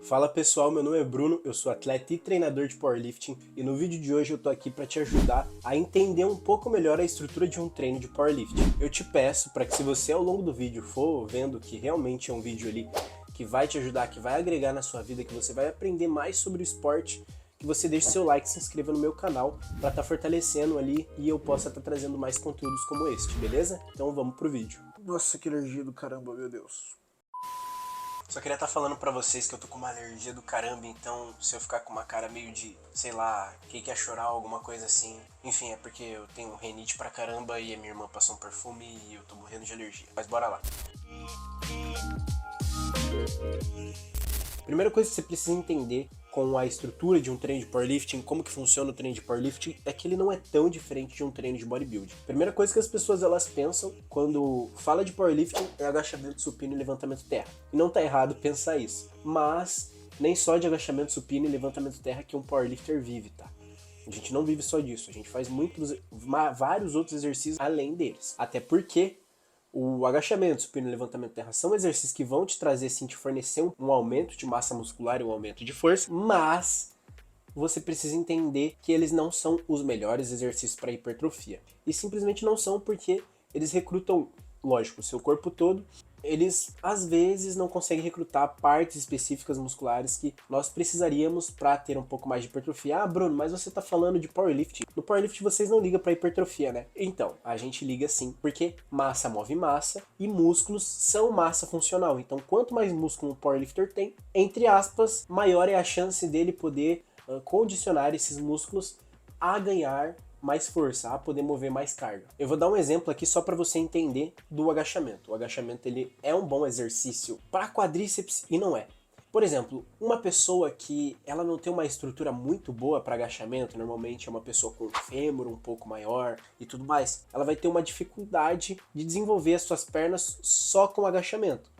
Fala pessoal, meu nome é Bruno, eu sou atleta e treinador de powerlifting e no vídeo de hoje eu tô aqui para te ajudar a entender um pouco melhor a estrutura de um treino de powerlifting. Eu te peço para que se você ao longo do vídeo for vendo que realmente é um vídeo ali que vai te ajudar, que vai agregar na sua vida, que você vai aprender mais sobre o esporte, que você deixe seu like e se inscreva no meu canal para estar fortalecendo ali e eu possa estar trazendo mais conteúdos como este, beleza? Então vamos pro vídeo. Nossa, que alergia do caramba, meu Deus. Só queria estar falando pra vocês que eu tô com uma alergia do caramba, então se eu ficar com uma cara meio de, sei lá, quem quer chorar, alguma coisa assim. Enfim, é porque eu tenho rinite pra caramba e a minha irmã passou um perfume e eu tô morrendo de alergia. Mas bora lá. Primeira coisa que você precisa entender com a estrutura de um treino de powerlifting, como que funciona o treino de powerlifting, é que ele não é tão diferente de um treino de bodybuilding. Primeira coisa que as pessoas elas pensam quando fala de powerlifting é agachamento, supino e levantamento terra. E não tá errado pensar isso, mas nem só de agachamento, supino e levantamento terra que um powerlifter vive, tá? A gente não vive só disso, a gente faz vários outros exercícios além deles. Até porque o agachamento, supino e levantamento terra são exercícios que vão te trazer, sim, te fornecer um aumento de massa muscular e um aumento de força, mas você precisa entender que eles não são os melhores exercícios para hipertrofia. E simplesmente não são porque eles recrutam, lógico, o seu corpo todo. Eles, às vezes, não conseguem recrutar partes específicas musculares que nós precisaríamos para ter um pouco mais de hipertrofia. Ah, Bruno, mas você tá falando de powerlifting. No powerlifting vocês não ligam para hipertrofia, né? Então, a gente liga sim, porque massa move massa e músculos são massa funcional. Então, quanto mais músculo um powerlifter tem, entre aspas, maior é a chance dele poder condicionar esses músculos a ganhar mais força, a poder mover mais carga. Eu vou dar um exemplo aqui só para você entender do agachamento. O agachamento ele é um bom exercício para quadríceps e não é. Por exemplo, uma pessoa que ela não tem uma estrutura muito boa para agachamento, normalmente é uma pessoa com fêmur um pouco maior e tudo mais, ela vai ter uma dificuldade de desenvolver as suas pernas só com agachamento.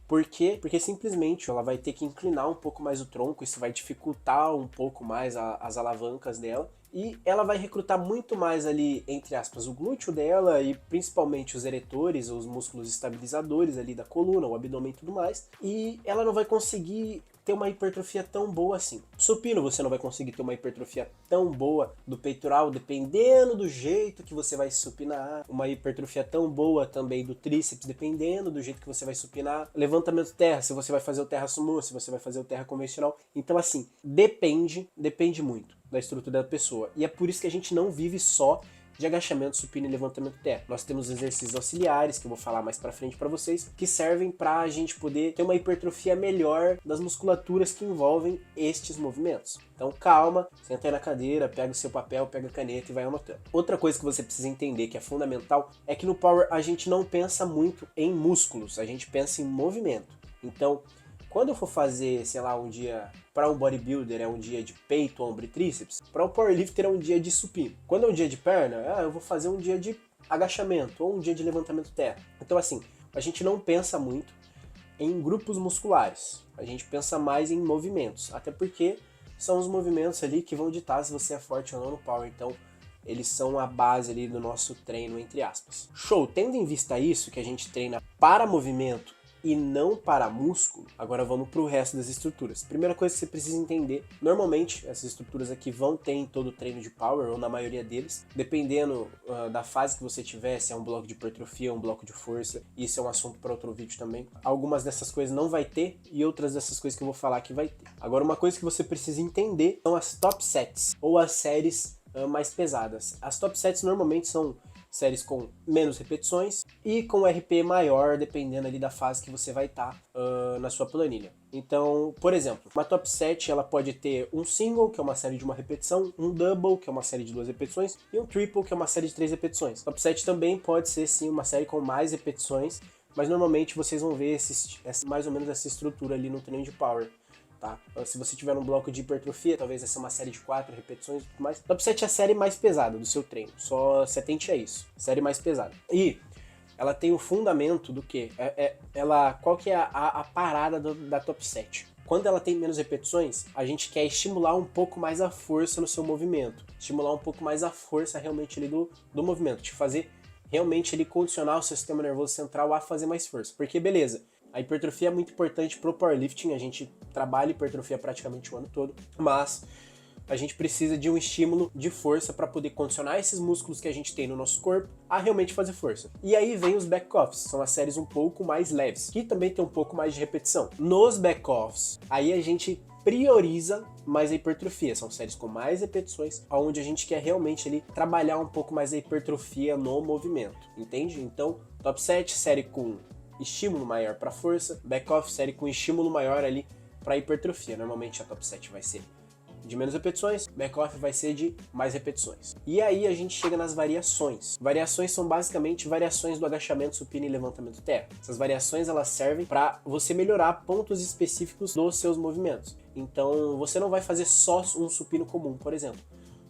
Por quê? Porque simplesmente ela vai ter que inclinar um pouco mais o tronco, isso vai dificultar um pouco mais as alavancas dela. E ela vai recrutar muito mais ali, entre aspas, o glúteo dela e principalmente os eretores, os músculos estabilizadores ali da coluna, o abdômen e tudo mais. E ela não vai conseguir ter uma hipertrofia tão boa assim. Supino, você não vai conseguir ter uma hipertrofia tão boa do peitoral, dependendo do jeito que você vai supinar. Uma hipertrofia tão boa também do tríceps, dependendo do jeito que você vai supinar. Levantamento terra, se você vai fazer o terra sumô, se você vai fazer o terra convencional. Então assim, depende muito da estrutura da pessoa. E é por isso que a gente não vive só de agachamento, supino e levantamento terra. Nós temos exercícios auxiliares, que eu vou falar mais pra frente pra vocês, que servem pra gente poder ter uma hipertrofia melhor das musculaturas que envolvem estes movimentos. Então calma, senta aí na cadeira, pega o seu papel, pega a caneta e vai anotando. Outra coisa que você precisa entender, que é fundamental, é que no Power a gente não pensa muito em músculos, a gente pensa em movimento. Então, quando eu for fazer, sei lá, um dia para um bodybuilder é um dia de peito, ombro e tríceps, para um powerlifter é um dia de supino. Quando é um dia de perna, eu vou fazer um dia de agachamento ou um dia de levantamento terra. Então assim, a gente não pensa muito em grupos musculares, a gente pensa mais em movimentos, até porque são os movimentos ali que vão ditar se você é forte ou não no power, então eles são a base ali do nosso treino, entre aspas. Show! Tendo em vista isso, que a gente treina para movimento e não para músculo, agora vamos para o resto das estruturas. Primeira coisa que você precisa entender, normalmente essas estruturas aqui vão ter em todo o treino de power, ou na maioria deles, dependendo da fase que você tiver, se é um bloco de hipertrofia, um bloco de força, isso é um assunto para outro vídeo também. Algumas dessas coisas não vai ter, e outras dessas coisas que eu vou falar que vai ter. Agora uma coisa que você precisa entender são as top sets, ou as séries mais pesadas. As top sets normalmente são séries com menos repetições e com RP maior, dependendo ali da fase que você vai estar na sua planilha. Então, por exemplo, uma top set ela pode ter um single, que é uma série de uma repetição, um double, que é uma série de 2 repetições, e um triple, que é uma série de 3 repetições. Top set também pode ser sim uma série com mais repetições, mas normalmente vocês vão ver mais ou menos essa estrutura ali no treino de power. Tá? Se você tiver um bloco de hipertrofia, talvez essa é uma série de 4 repetições e tudo mais. Top set é a série mais pesada do seu treino, só se atente a isso, série mais pesada. E ela tem o fundamento do que? Qual que é a parada da top set? Quando ela tem menos repetições, a gente quer estimular um pouco mais a força no seu movimento, estimular um pouco mais a força realmente ali do movimento, te fazer realmente ele condicionar o seu sistema nervoso central a fazer mais força. Porque beleza, A hipertrofia é muito importante pro powerlifting, a gente trabalha hipertrofia praticamente o ano todo, mas a gente precisa de um estímulo de força para poder condicionar esses músculos que a gente tem no nosso corpo a realmente fazer força. E aí vem os back-offs, são as séries um pouco mais leves, que também tem um pouco mais de repetição. Nos back-offs, aí a gente prioriza mais a hipertrofia, são séries com mais repetições, onde a gente quer realmente ali trabalhar um pouco mais a hipertrofia no movimento, entende? Então, top set, série com estímulo maior para força, back-off, série com estímulo maior ali para hipertrofia. Normalmente a top set vai ser de menos repetições, back-off vai ser de mais repetições. E aí a gente chega nas variações. Variações são basicamente variações do agachamento, supino e levantamento terra. Essas variações elas servem para você melhorar pontos específicos dos seus movimentos. Então você não vai fazer só um supino comum, por exemplo.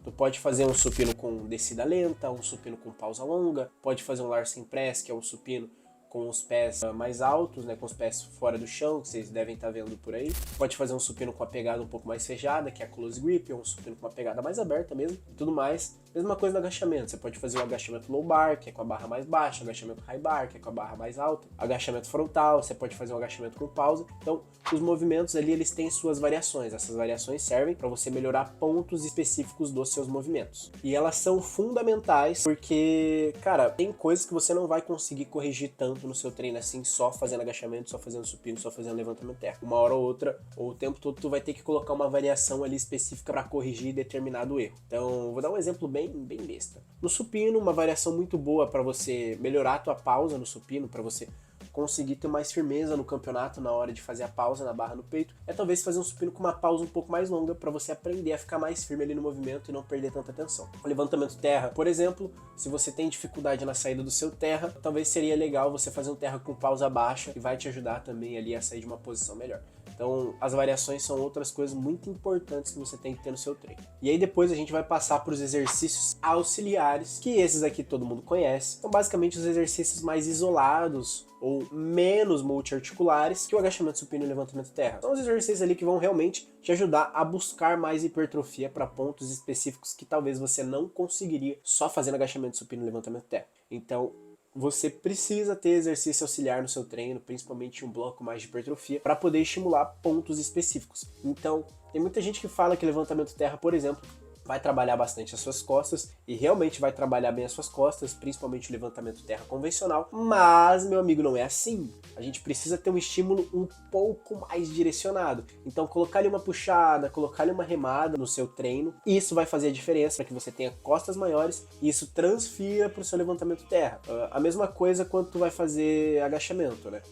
Tu pode fazer um supino com descida lenta, um supino com pausa longa, pode fazer um Larsen Press, que é um supino com os pés mais altos, né, com os pés fora do chão, que vocês devem estar vendo por aí. Pode fazer um supino com a pegada um pouco mais fechada, que é a close grip, ou um supino com uma pegada mais aberta mesmo, e tudo mais. Mesma coisa no agachamento, você pode fazer o agachamento low bar, que é com a barra mais baixa, agachamento high bar, que é com a barra mais alta, agachamento frontal, você pode fazer um agachamento com pausa. Então, os movimentos ali, eles têm suas variações. Essas variações servem para você melhorar pontos específicos dos seus movimentos. E elas são fundamentais porque, cara, tem coisas que você não vai conseguir corrigir tanto no seu treino assim, só fazendo agachamento, só fazendo supino, só fazendo levantamento terra. Uma hora ou outra, ou o tempo todo, tu vai ter que colocar uma variação ali específica para corrigir determinado erro. Então, vou dar um exemplo bem besta. No supino, uma variação muito boa para você melhorar a tua pausa no supino, para você conseguir ter mais firmeza no campeonato na hora de fazer a pausa na barra no peito, é talvez fazer um supino com uma pausa um pouco mais longa para você aprender a ficar mais firme ali no movimento e não perder tanta tensão. O levantamento terra, por exemplo, se você tem dificuldade na saída do seu terra, talvez seria legal você fazer um terra com pausa baixa, que vai te ajudar também ali a sair de uma posição melhor. Então, as variações são outras coisas muito importantes que você tem que ter no seu treino. E aí depois a gente vai passar para os exercícios auxiliares, que esses aqui todo mundo conhece. São basicamente os exercícios mais isolados ou menos multiarticulares que o agachamento supino e o levantamento terra. São os exercícios ali que vão realmente te ajudar a buscar mais hipertrofia para pontos específicos que talvez você não conseguiria só fazendo agachamento supino e levantamento terra. Então, você precisa ter exercício auxiliar no seu treino, principalmente um bloco mais de hipertrofia, para poder estimular pontos específicos. Então, tem muita gente que fala que levantamento terra, por exemplo, vai trabalhar bastante as suas costas, e realmente vai trabalhar bem as suas costas, principalmente o levantamento terra convencional, mas, meu amigo, não é assim. A gente precisa ter um estímulo um pouco mais direcionado. Então, colocar ali uma puxada, colocar ali uma remada no seu treino, isso vai fazer a diferença para que você tenha costas maiores, e isso transfira para o seu levantamento terra. A mesma coisa quando tu vai fazer agachamento, né?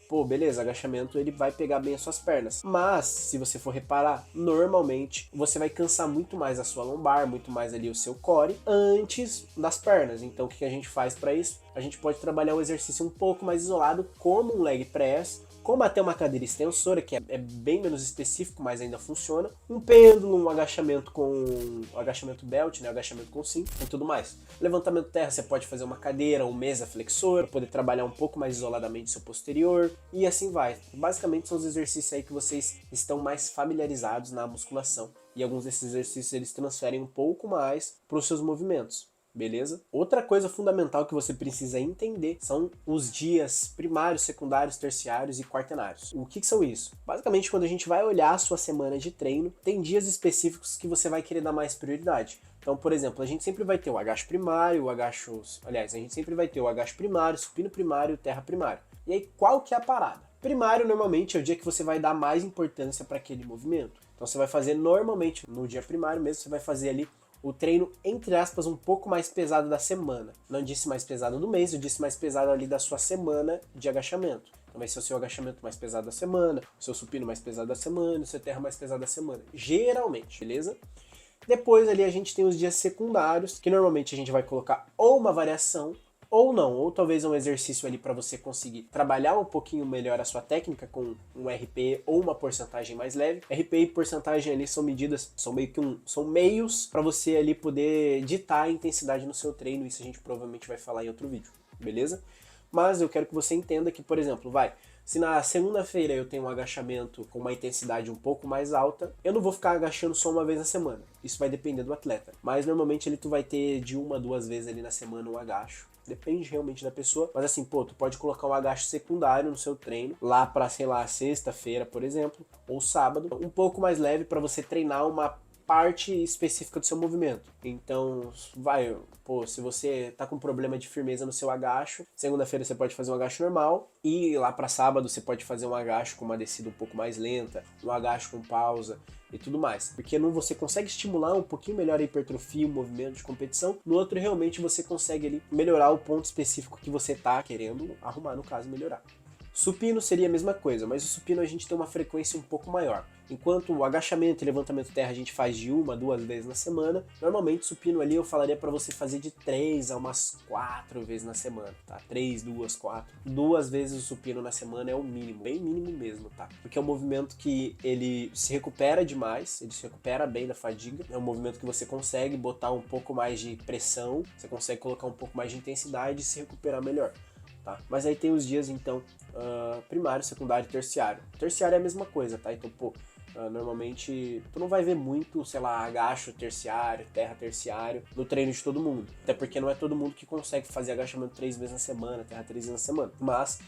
Pô, beleza, agachamento ele vai pegar bem as suas pernas. Mas, se você for reparar, normalmente você vai cansar muito mais a sua lombar, muito mais ali o seu core, antes das pernas. Então, o que a gente faz para isso? A gente pode trabalhar um exercício um pouco mais isolado, como um leg press, como até uma cadeira extensora, que é bem menos específico, mas ainda funciona. Um pêndulo, um agachamento com agachamento belt, né, agachamento com cinto e tudo mais. Levantamento terra, você pode fazer uma cadeira ou mesa flexora, para poder trabalhar um pouco mais isoladamente seu posterior, e assim vai. Basicamente são os exercícios aí que vocês estão mais familiarizados na musculação. E alguns desses exercícios eles transferem um pouco mais para os seus movimentos. Beleza? Outra coisa fundamental que você precisa entender são os dias primários, secundários, terciários e quaternários. O que são isso? Basicamente, quando a gente vai olhar a sua semana de treino, tem dias específicos que você vai querer dar mais prioridade. Então, por exemplo, a gente sempre vai ter o agacho primário, a gente sempre vai ter o agacho primário, supino primário e terra primário. E aí, qual que é a parada? Primário, normalmente, é o dia que você vai dar mais importância para aquele movimento. Então, você vai fazer normalmente, no dia primário mesmo, você vai fazer ali o treino, entre aspas, um pouco mais pesado da semana. Não disse mais pesado do mês, eu disse mais pesado ali da sua semana de agachamento. Então vai ser o seu agachamento mais pesado da semana, o seu supino mais pesado da semana, o seu terra mais pesado da semana. Geralmente, beleza? Depois ali a gente tem os dias secundários, que normalmente a gente vai colocar ou uma variação, ou não, ou talvez um exercício ali para você conseguir trabalhar um pouquinho melhor a sua técnica com um RPE ou uma porcentagem mais leve. RPE e porcentagem ali são medidas, são meio que são meios para você ali poder ditar a intensidade no seu treino, isso a gente provavelmente vai falar em outro vídeo, beleza? Mas eu quero que você entenda que, por exemplo, se na segunda-feira eu tenho um agachamento com uma intensidade um pouco mais alta, eu não vou ficar agachando só uma vez na semana. Isso vai depender do atleta. Mas normalmente tu vai ter de 1 a 2 vezes ali na semana um agacho. depende realmente da pessoa. Mas assim, pô, tu pode colocar um agacho secundário no seu treino, lá pra, sei lá, sexta-feira, por exemplo, ou sábado, um pouco mais leve para você treinar uma parte específica do seu movimento. Então, vai, pô, se você tá com problema de firmeza no seu agacho, segunda-feira você pode fazer um agacho normal e lá para sábado você pode fazer um agacho com uma descida um pouco mais lenta, um agacho com pausa e tudo mais. Porque num você consegue estimular um pouquinho melhor a hipertrofia, o movimento de competição, no outro realmente você consegue ali melhorar o ponto específico que você tá querendo arrumar, no caso, melhorar. Supino seria a mesma coisa, mas o supino a gente tem uma frequência um pouco maior. Enquanto o agachamento e levantamento terra a gente faz de 1 a 2 vezes na semana, normalmente supino ali eu falaria para você fazer de 3 a umas 4 vezes na semana, tá? 3, 2, 4. 2 vezes o supino na semana é o mínimo, bem mínimo mesmo, tá? Porque é um movimento que ele se recupera demais, ele se recupera bem da fadiga, é um movimento que você consegue botar um pouco mais de pressão, você consegue colocar um pouco mais de intensidade e se recuperar melhor. Tá? Mas aí tem os dias, então, primário, secundário e terciário. Terciário é a mesma coisa, tá? Então, pô, normalmente tu não vai ver muito, sei lá, agacho terciário, terra terciário no treino de todo mundo. Até porque não é todo mundo que consegue fazer agachamento 3 vezes na semana, terra 3 vezes na semana. Mas,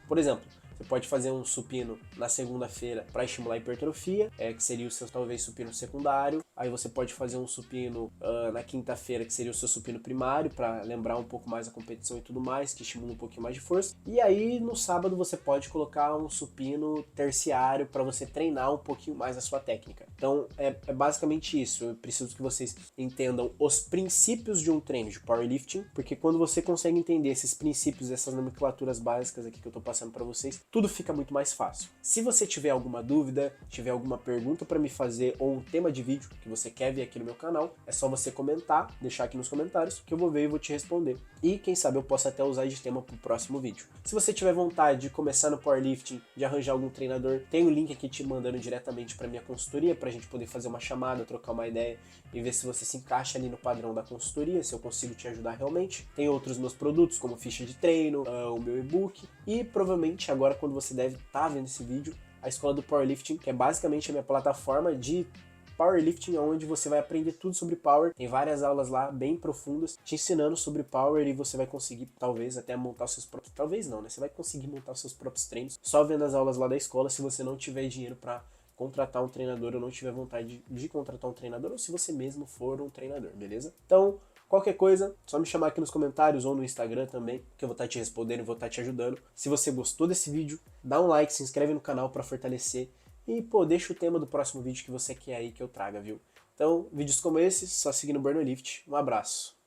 por exemplo, você pode fazer um supino na segunda-feira para estimular a hipertrofia, que seria o seu talvez supino secundário. Aí você pode fazer um supino na quinta-feira, que seria o seu supino primário, para lembrar um pouco mais a competição e tudo mais, que estimula um pouquinho mais de força. E aí no sábado você pode colocar um supino terciário para você treinar um pouquinho mais a sua técnica. Então é basicamente isso. Eu preciso que vocês entendam os princípios de um treino de powerlifting, porque quando você consegue entender esses princípios, essas nomenclaturas básicas aqui que eu tô passando para vocês, tudo fica muito mais fácil. Se você tiver alguma dúvida, tiver alguma pergunta para me fazer ou um tema de vídeo que você quer ver aqui no meu canal, é só você comentar, deixar aqui nos comentários que eu vou ver e vou te responder. E quem sabe eu posso até usar de tema pro próximo vídeo. Se você tiver vontade de começar no powerlifting, de arranjar algum treinador, tem o link aqui te mandando diretamente para minha consultoria, pra gente poder fazer uma chamada, trocar uma ideia e ver se você se encaixa ali no padrão da consultoria, se eu consigo te ajudar realmente. Tem outros meus produtos, como ficha de treino, o meu e-book e provavelmente agora quando você deve estar vendo esse vídeo, a Escola do Powerlifting, que é basicamente a minha plataforma de powerlifting, onde você vai aprender tudo sobre power. Tem várias aulas lá bem profundas te ensinando sobre power e você vai conseguir talvez até montar os seus próprios, talvez não, né? Você vai conseguir montar os seus próprios treinos só vendo as aulas lá da escola, se você não tiver dinheiro para contratar um treinador ou não tiver vontade de contratar um treinador, ou se você mesmo for um treinador, beleza? Então, qualquer coisa, só me chamar aqui nos comentários ou no Instagram também, que eu vou estar te respondendo e vou estar te ajudando. Se você gostou desse vídeo, dá um like, se inscreve no canal para fortalecer e, pô, deixa o tema do próximo vídeo que você quer aí que eu traga, viu? Então, vídeos como esse, só seguir no Burnolift. Um abraço.